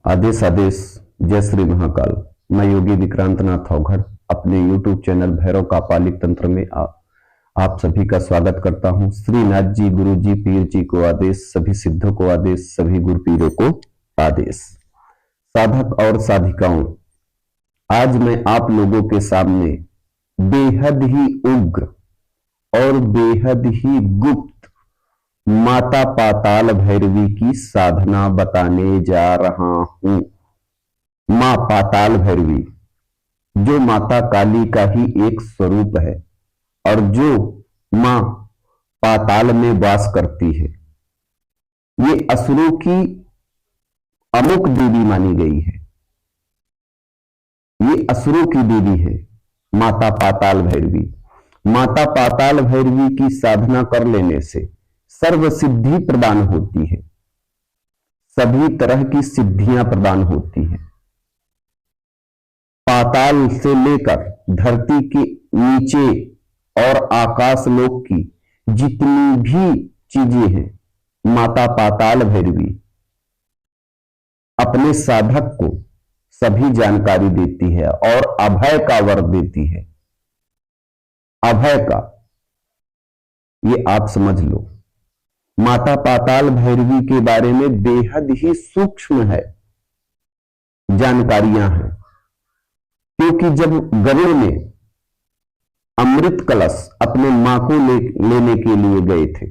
आदेश आदेश। जय श्री महाकाल। मैं योगी विक्रांत नाथ अवघड़ अपने YouTube चैनल भैरव का पालिक तंत्र में आप सभी का स्वागत करता हूं। श्रीनाथ जी, गुरु जी, पीर जी को आदेश, सभी सिद्धों को आदेश, सभी गुरु पीरों को आदेश। साधक और साधिकाओं, आज मैं आप लोगों के सामने बेहद ही उग्र और बेहद ही गुप्त माता पाताल भैरवी की साधना बताने जा रहा हूं। मां पाताल भैरवी जो माता काली का ही एक स्वरूप है और जो मां पाताल में वास करती है, ये असुरों की अमुक देवी मानी गई है। ये असुरों की देवी है माता पाताल भैरवी। माता पाताल भैरवी की साधना कर लेने से सर्व सिद्धि प्रदान होती है, सभी तरह की सिद्धियां प्रदान होती है। पाताल से लेकर धरती के नीचे और आकाश लोक की जितनी भी चीजें हैं, माता पाताल भैरवी अपने साधक को सभी जानकारी देती है और अभय का वर देती है। अभय का, ये आप समझ लो। माता पाताल भैरवी के बारे में बेहद ही सूक्ष्म है जानकारियां हैं, क्योंकि जब गरुड़ ने अमृत कलश अपने मां को लेने के लिए गए थे,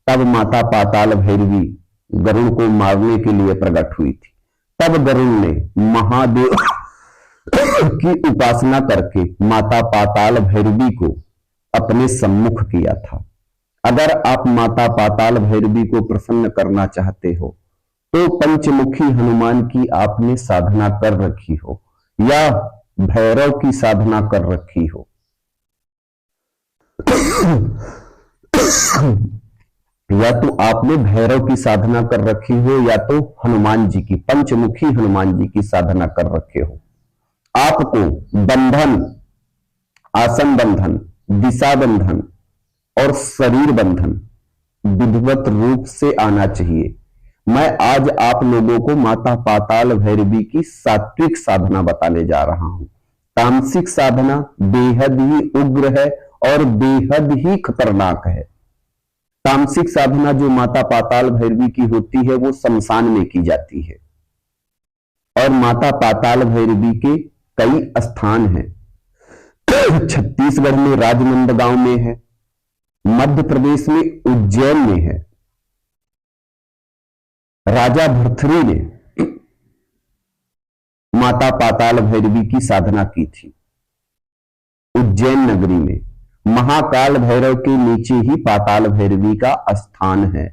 तब माता पाताल भैरवी गरुड़ को मारने के लिए प्रकट हुई थी। तब गरुड़ ने महादेव की उपासना करके माता पाताल भैरवी को अपने सम्मुख किया था। अगर आप माता पाताल भैरवी को प्रसन्न करना चाहते हो तो पंचमुखी हनुमान की आपने साधना कर रखी हो या भैरव की साधना कर रखी हो, या तो आपने भैरव की साधना कर रखी हो या तो हनुमान जी की, पंचमुखी हनुमान जी की साधना कर रखे हो। आपको बंधन, आसन बंधन, दिशा बंधन और शरीर बंधन विधिवत रूप से आना चाहिए। मैं आज आप लोगों को माता पाताल भैरवी की सात्विक साधना बताने जा रहा हूं। तामसिक साधना बेहद ही उग्र है और बेहद ही खतरनाक है। तामसिक साधना जो माता पाताल भैरवी की होती है वो शमशान में की जाती है, और माता पाताल भैरवी के कई स्थान हैं। छत्तीसगढ़ में राजनांदगांव में है, मध्य प्रदेश में उज्जैन में है। राजा भर्तृहरि ने माता पाताल भैरवी की साधना की थी उज्जैन नगरी में। महाकाल भैरव के नीचे ही पाताल भैरवी का स्थान है,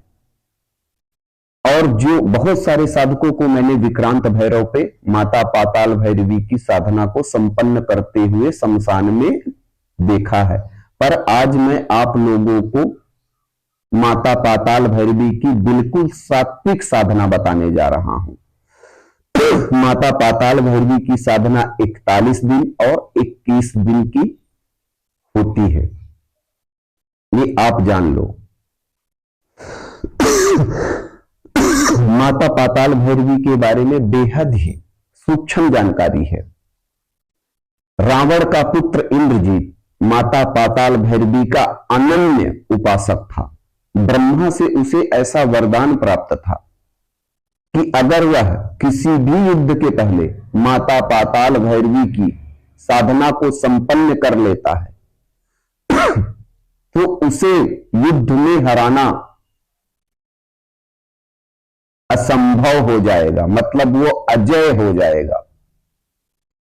और जो बहुत सारे साधकों को मैंने विक्रांत भैरव पे माता पाताल भैरवी की साधना को संपन्न करते हुए शमशान में देखा है। पर आज मैं आप लोगों को माता पाताल भैरवी की बिल्कुल सात्विक साधना बताने जा रहा हूं। माता पाताल भैरवी की साधना 41 दिन और 21 दिन की होती है, ये आप जान लो। माता पाताल भैरवी के बारे में बेहद ही सूक्ष्म जानकारी है। रावण का पुत्र इंद्रजीत माता पाताल भैरवी का अनन्य उपासक था। ब्रह्मा से उसे ऐसा वरदान प्राप्त था कि अगर वह किसी भी युद्ध के पहले माता पाताल भैरवी की साधना को संपन्न कर लेता है तो उसे युद्ध में हराना असंभव हो जाएगा, मतलब वो अजय हो जाएगा।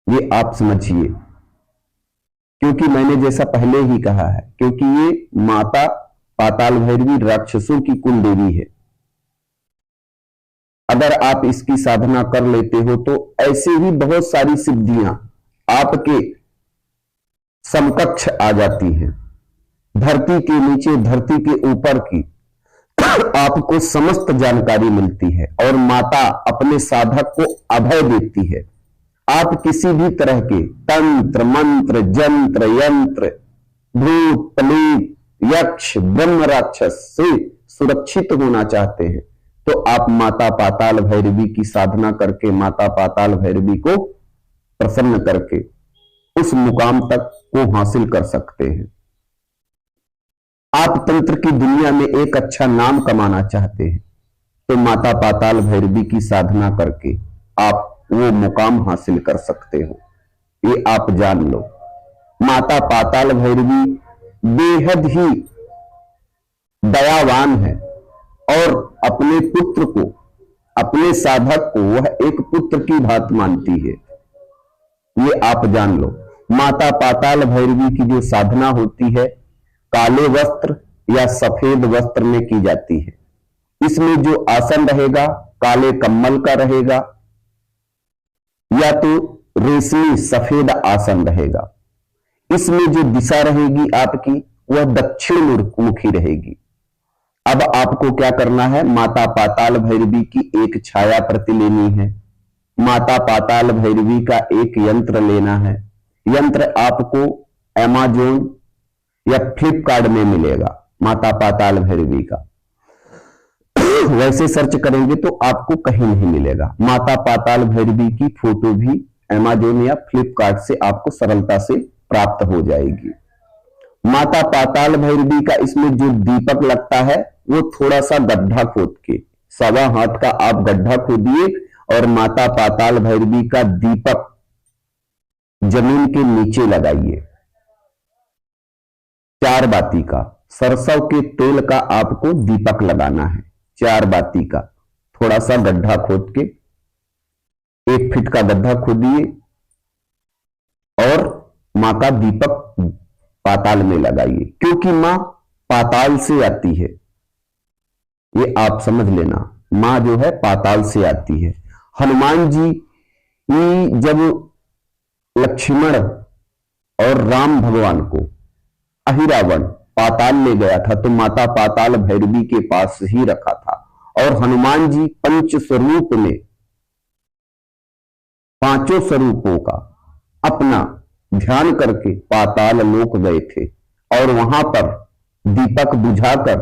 ये आप समझिए, क्योंकि मैंने जैसा पहले ही कहा है, क्योंकि ये माता पाताल भैरवी राक्षसों की कुल देवी है। अगर आप इसकी साधना कर लेते हो तो ऐसे ही बहुत सारी सिद्धियां आपके समकक्ष आ जाती हैं। धरती के नीचे, धरती के ऊपर की आपको समस्त जानकारी मिलती है, और माता अपने साधक को अभय देती है। आप किसी भी तरह के तंत्र, मंत्र, जंत्र, यंत्र, भूत, प्रेत, यक्ष, ब्रह्म राक्षस से सुरक्षित होना चाहते हैं तो आप माता पाताल भैरवी की साधना करके माता पाताल भैरवी को प्रसन्न करके उस मुकाम तक को हासिल कर सकते हैं। आप तंत्र की दुनिया में एक अच्छा नाम कमाना चाहते हैं तो माता पाताल भैरवी की साधना करके आप वो मुकाम हासिल कर सकते हो, ये आप जान लो। माता पाताल भैरवी बेहद ही दयावान है और अपने पुत्र को, अपने साधक को वह एक पुत्र की बात मानती है, ये आप जान लो। माता पाताल भैरवी की जो साधना होती है काले वस्त्र या सफेद वस्त्र में की जाती है। इसमें जो आसन रहेगा काले कम्बल का रहेगा या तो रेशमी सफेद आसन रहेगा। इसमें जो दिशा रहेगी आपकी वह दक्षिण मुखी रहेगी। अब आपको क्या करना है, माता पाताल भैरवी की एक छाया प्रति लेनी है, माता पाताल भैरवी का एक यंत्र लेना है। यंत्र आपको अमेज़न या फ्लिपकार्ट में मिलेगा माता पाताल भैरवी का, वैसे सर्च करेंगे तो आपको कहीं नहीं मिलेगा। माता पाताल भैरवी की फोटो भी अमेज़न या फ्लिपकार्ट से आपको सरलता से प्राप्त हो जाएगी। माता पाताल भैरवी का इसमें जो दीपक लगता है वो थोड़ा सा गड्ढा खोद के 1.25 हाथ का आप गड्ढा खोदिए और माता पाताल भैरवी का दीपक जमीन के नीचे लगाइए। 4 बाती का सरसों के तेल का आपको दीपक लगाना है। 4 बाती का थोड़ा सा गड्ढा खोद के 1 फीट का गड्ढा खोदिए और मां का दीपक पाताल में लगाइए, क्योंकि मां पाताल से आती है, ये आप समझ लेना। मां जो है पाताल से आती है। हनुमान जी जब लक्ष्मण और राम भगवान को अहिरावण पाताल ले गया था तो माता पाताल भैरवी के पास ही रखा था और हनुमान जी पंच स्वरूप में 5 स्वरूपों का अपना ध्यान करके पाताल लोक गए थे और वहां पर दीपक बुझाकर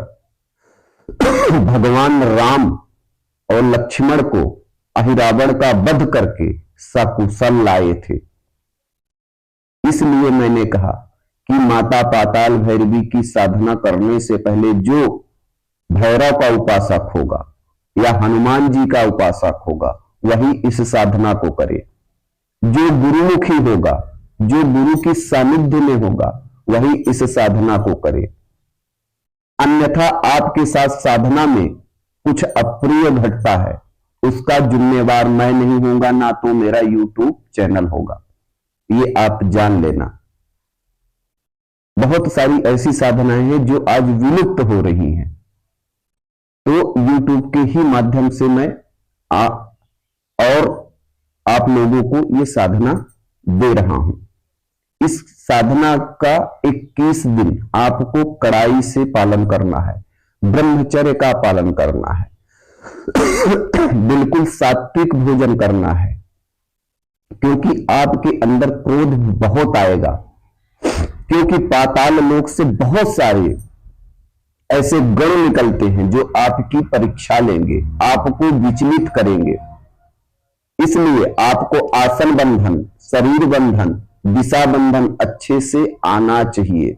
भगवान राम और लक्ष्मण को अहिरावण का वध करके सकुशल लाए थे। इसलिए मैंने कहा कि माता पाताल भैरवी की साधना करने से पहले जो भैरव का उपासक होगा या हनुमान जी का उपासक होगा वही इस साधना को करे। जो गुरुमुखी होगा, जो गुरु की सानिध्य में होगा वही इस साधना को करे। अन्यथा आपके साथ साधना में कुछ अप्रिय घटता है उसका जिम्मेवार मैं नहीं होऊंगा, ना तो मेरा YouTube चैनल होगा, ये आप जान लेना। बहुत सारी ऐसी साधनाएं हैं जो आज विलुप्त हो रही हैं, तो YouTube के ही माध्यम से मैं और आप लोगों को ये साधना दे रहा हूं। इस साधना का 21 दिन आपको कड़ाई से पालन करना है, ब्रह्मचर्य का पालन करना है, बिल्कुल सात्विक भोजन करना है, क्योंकि आपके अंदर क्रोध बहुत आएगा। क्योंकि पाताल लोक से बहुत सारे ऐसे गण निकलते हैं जो आपकी परीक्षा लेंगे, आपको विचलित करेंगे। इसलिए आपको आसन बंधन, शरीर बंधन, दिशा बंधन अच्छे से आना चाहिए।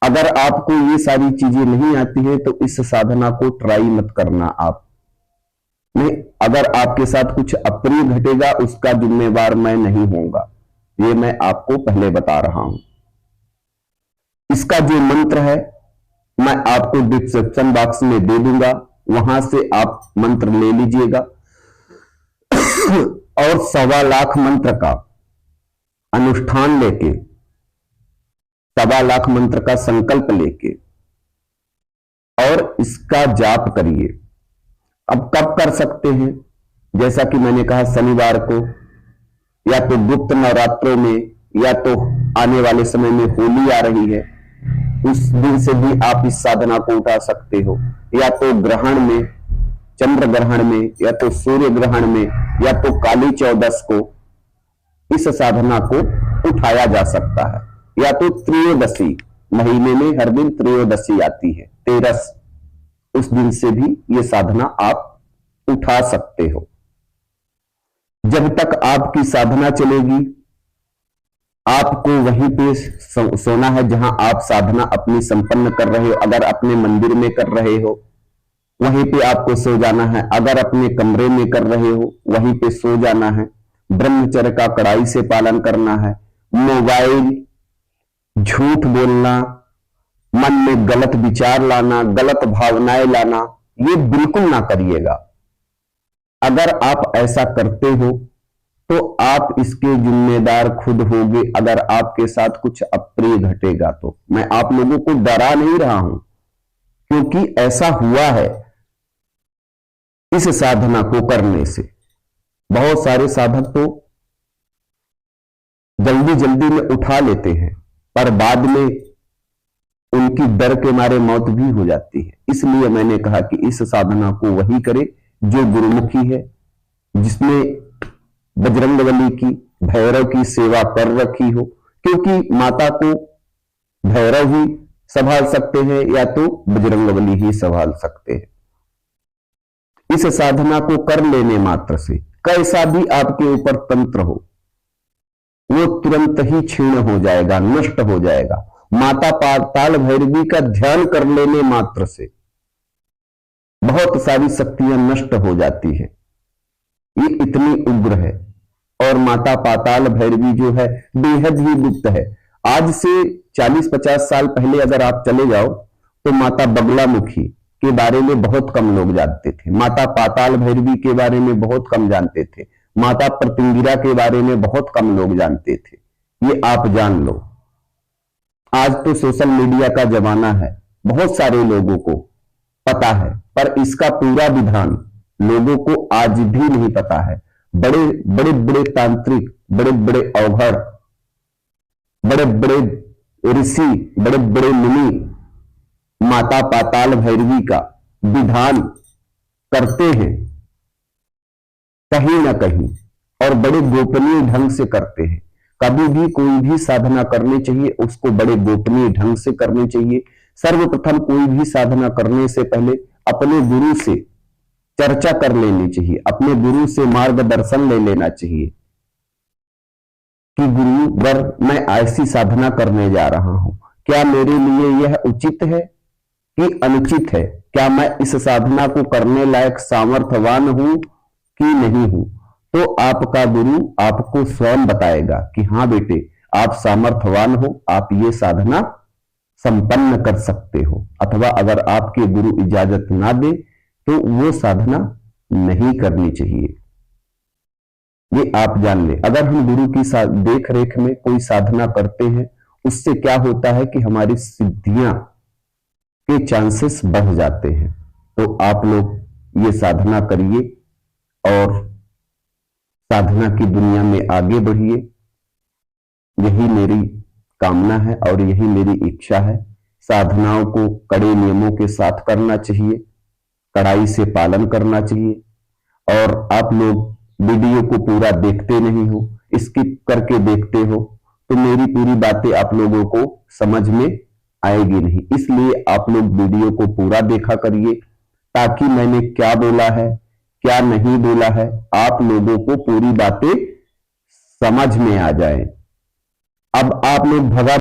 अगर आपको ये सारी चीजें नहीं आती है तो इस साधना को ट्राई मत करना। आप नहीं, अगर आपके साथ कुछ अप्रिय घटेगा उसका जिम्मेवार मैं नहीं होऊंगा, ये मैं आपको पहले बता रहा हूं। इसका जो मंत्र है मैं आपको डिस्क्रिप्शन बॉक्स में दे दूंगा, वहां से आप मंत्र ले लीजिएगा और 1.25 लाख मंत्र का अनुष्ठान लेके, 1.25 लाख मंत्र का संकल्प लेके और इसका जाप करिए। अब कब कर सकते हैं? जैसा कि मैंने कहा शनिवार को, या तो गुप्त नवरात्रों में, या तो आने वाले समय में होली आ रही है उस दिन से भी आप इस साधना को उठा सकते हो, या तो ग्रहण में, चंद्र ग्रहण में, या तो सूर्य ग्रहण में, या तो काली चौदस को इस साधना को उठाया जा सकता है, या तो त्रयोदशी, महीने में हर दिन त्रयोदशी आती है, 13 उस दिन से भी ये साधना आप उठा सकते हो। जब तक आपकी साधना चलेगी, आपको वहीं पे सोना है जहां आप साधना अपनी संपन्न कर रहे हो। अगर अपने मंदिर में कर रहे हो, वहीं पे आपको सो जाना है। अगर अपने कमरे में कर रहे हो, वहीं पे सो जाना है। ब्रह्मचर्य का कड़ाई से पालन करना है। मोबाइल, झूठ बोलना, मन में गलत विचार लाना, गलत भावनाएं लाना, ये बिल्कुल ना करिएगा। अगर आप ऐसा करते हो तो आप इसके जिम्मेदार खुद होगे। अगर आपके साथ कुछ अप्रिय घटेगा तो मैं आप लोगों को डरा नहीं रहा हूं, क्योंकि ऐसा हुआ है। इस साधना को करने से बहुत सारे साधक तो जल्दी जल्दी में उठा लेते हैं, पर बाद में उनकी डर के मारे मौत भी हो जाती है। इसलिए मैंने कहा कि इस साधना को वही करे जो गुरुमुखी है, जिसमें बजरंगबली की, भैरव की सेवा कर रखी हो। क्योंकि माता को भैरव ही संभाल सकते हैं या तो बजरंगबली ही संभाल सकते हैं। इस साधना को कर लेने मात्र से कैसा भी आपके ऊपर तंत्र हो, वो तुरंत ही क्षीण हो जाएगा, नष्ट हो जाएगा। माता पाताल भैरवी का ध्यान कर लेने मात्र से बहुत सारी शक्तियां नष्ट हो जाती है। ये इतनी उग्र है। और माता पाताल भैरवी जो है बेहद ही गुप्त है। आज से 40-50 साल पहले अगर आप चले जाओ तो माता बगलामुखी के बारे में बहुत कम लोग जानते थे। माता पाताल भैरवी के बारे में बहुत कम जानते थे। माता प्रतिंगिरा के बारे में बहुत कम लोग जानते थे। ये आप जान लो। आज तो सोशल मीडिया का जमाना है, बहुत सारे लोगों को पता है, पर इसका पूरा विधान लोगों को आज भी नहीं पता है। बड़े बड़े बड़े तांत्रिक, बड़े बड़े अवघड़, बड़े बड़े ऋषि, बड़े बड़े मुनि माता पाताल भैरवी का विधान करते हैं कहीं ना कहीं, और बड़े गोपनीय ढंग से करते हैं। कभी भी कोई भी साधना करनी चाहिए, उसको बड़े गोपनीय ढंग से करनी चाहिए। सर्वप्रथम कोई भी साधना करने से पहले अपने गुरु से चर्चा कर लेनी चाहिए, अपने गुरु से मार्गदर्शन ले लेना चाहिए कि गुरुवर, मैं ऐसी साधना करने जा रहा हूं, क्या मेरे लिए यह उचित है कि अनुचित है? क्या मैं इस साधना को करने लायक सामर्थ्यवान हूं कि नहीं हूं? तो आपका गुरु आपको स्वयं बताएगा कि हां बेटे, आप सामर्थ्यवान हो, आप ये साधना संपन्न कर सकते हो। अथवा अगर आपके गुरु इजाजत ना दे तो वो साधना नहीं करनी चाहिए। ये आप जान लें। अगर हम गुरु की देख रेख में कोई साधना करते हैं, उससे क्या होता है कि हमारी सिद्धियां के चांसेस बढ़ जाते हैं। तो आप लोग ये साधना करिए और साधना की दुनिया में आगे बढ़िए। यही मेरी कामना है और यही मेरी इच्छा है। साधनाओं को कड़े नियमों के साथ करना चाहिए, कड़ाई से पालन करना चाहिए। और आप लोग वीडियो को पूरा देखते नहीं हो, स्किप करके देखते हो, तो मेरी पूरी बातें आप लोगों को समझ में आएगी नहीं। इसलिए आप लोग वीडियो को पूरा देखा करिए, ताकि मैंने क्या बोला है, क्या नहीं बोला है, आप लोगों को पूरी बातें समझ में आ जाए। अब आप लोग भगा